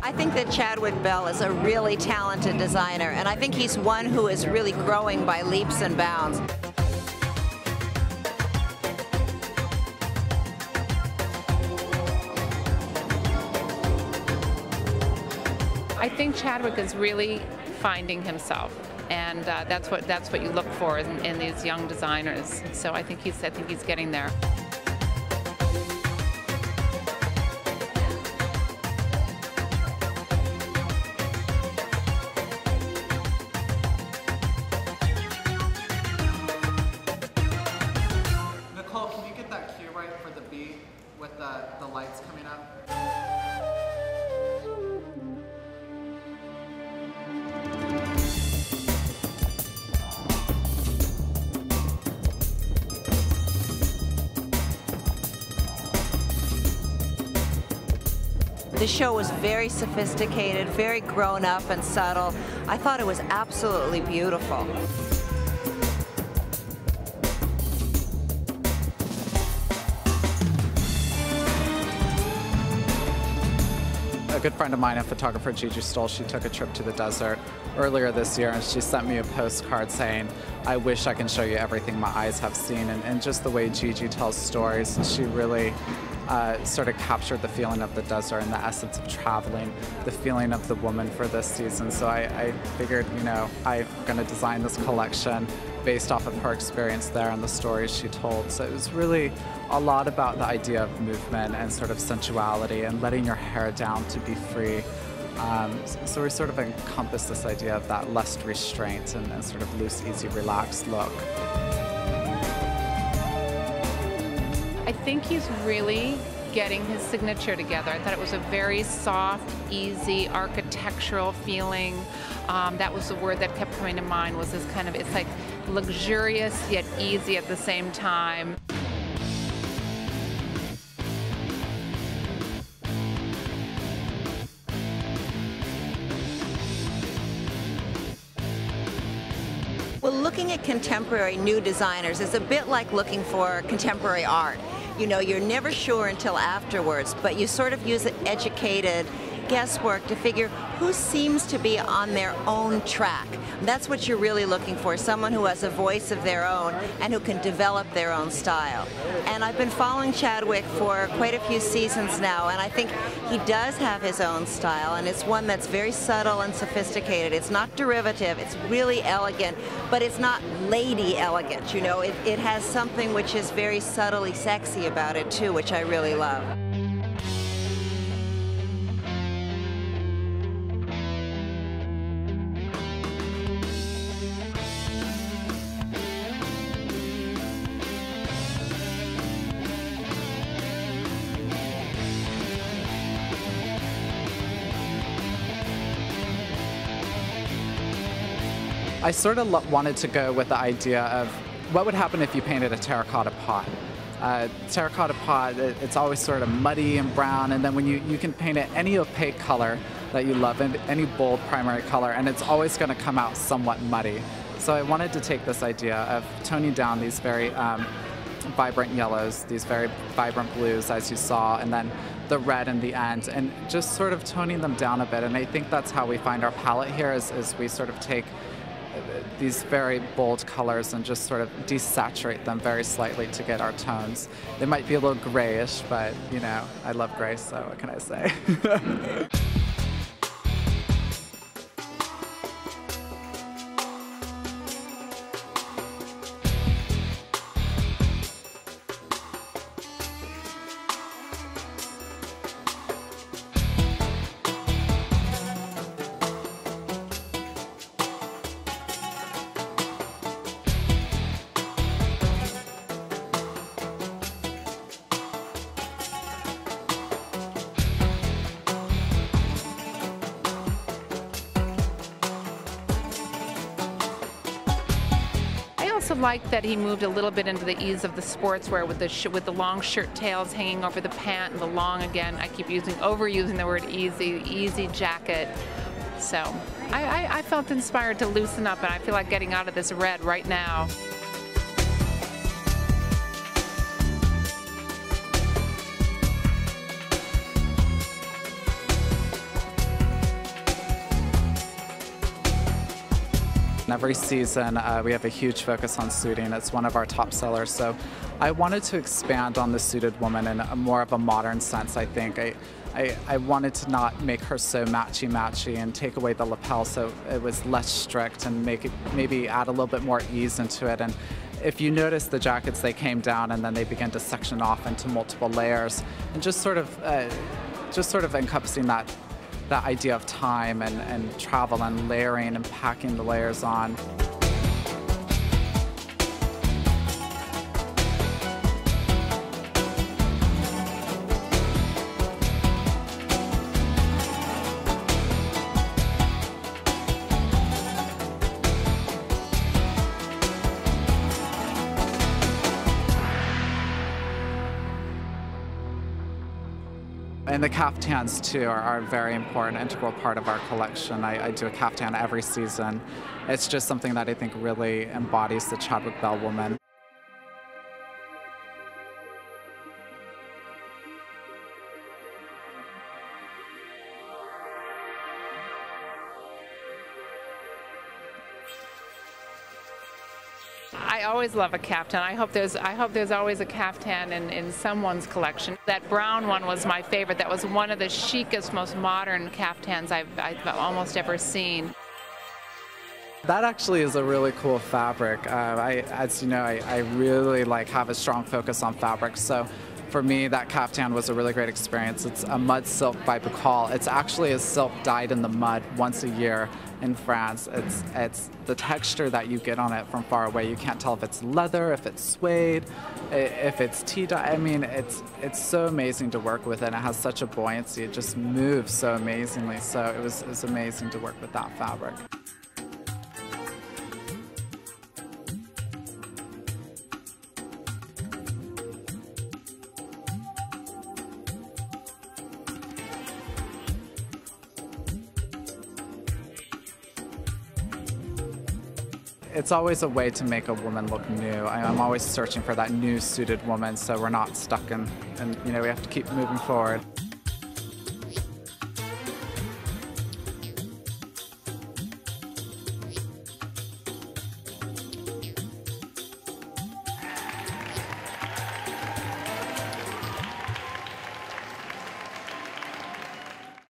I think that Chadwick Bell is a really talented designer, and I think he's one who is really growing by leaps and bounds. I think Chadwick is really finding himself, and that's what you look for in these young designers. So I think he's getting there. Nicole, can you get that cue right for the beat with the lights coming up? The show was very sophisticated, very grown up and subtle. I thought it was absolutely beautiful. A good friend of mine, a photographer, Gigi Stoll, she took a trip to the desert earlier this year, and she sent me a postcard saying, "I wish I can show you everything my eyes have seen." And just the way Gigi tells stories, she really sort of captured the feeling of the desert and the essence of traveling, the feeling of the woman for this season. So I figured, you know, I'm going to design this collection based off of her experience there and the stories she told. So it was really a lot about the idea of movement and sort of sensuality and letting your hair down to be free. So we sort of encompass this idea of that less restraint and sort of loose, easy, relaxed look. I think he's really getting his signature together. I thought it was a very soft, easy, architectural feeling. That was the word that kept coming to mind, was this kind of, it's like luxurious yet easy at the same time. Well, looking at contemporary new designers is a bit like looking for contemporary art. You know, you're never sure until afterwards, but you sort of use educated guesswork to figure who seems to be on their own track. That's what you're really looking for, someone who has a voice of their own and who can develop their own style. And I've been following Chadwick for quite a few seasons now, and I think he does have his own style, and it's one that's very subtle and sophisticated. It's not derivative, it's really elegant, but it's not lady elegant, you know. It has something which is very subtly sexy about it too, which I really love. I sort of wanted to go with the idea of what would happen if you painted a terracotta pot. Terracotta pot, it's always sort of muddy and brown, and then when you can paint it any opaque color that you love, and any bold primary color, and it's always going to come out somewhat muddy. So I wanted to take this idea of toning down these very vibrant yellows, these very vibrant blues, as you saw, and then the red in the end, and just sort of toning them down a bit. And I think that's how we find our palette here, is we sort of take these very bold colors and just sort of desaturate them very slightly to get our tones. They might be a little grayish, but you know, I love gray, so what can I say? I also like that he moved a little bit into the ease of the sportswear with the long shirt tails hanging over the pant and the long, again, I keep overusing the word easy jacket. So I felt inspired to loosen up, and I feel like getting out of this red right now. every season we have a huge focus on suiting. It's one of our top sellers. So I wanted to expand on the suited woman in a more of a modern sense, I think. I wanted to not make her so matchy-matchy and take away the lapel so it was less strict and make it maybe add a little bit more ease into it. And if you notice the jackets, they came down and then they began to section off into multiple layers, and just sort of encompassing that idea of time and travel and layering and packing the layers on. And the kaftans, too, are a very important, integral part of our collection. I do a kaftan every season. It's just something that I think really embodies the Chadwick Bell woman. I always love a kaftan. I hope there's always a kaftan in someone's collection. That brown one was my favorite. That was one of the chicest, most modern kaftans I've almost ever seen. That actually is a really cool fabric. As you know, I really have a strong focus on fabric. So for me, that kaftan was a really great experience. It's a mud silk by Boucal. It's actually a silk dyed in the mud once a year in France. It's the texture that you get on it from far away. You can't tell if it's leather, if it's suede, if it's tea dye. I mean, it's so amazing to work with, and it has such a buoyancy. It just moves so amazingly. So it was amazing to work with that fabric. It's always a way to make a woman look new. I'm always searching for that new suited woman, so we're not stuck in, and we have to keep moving forward.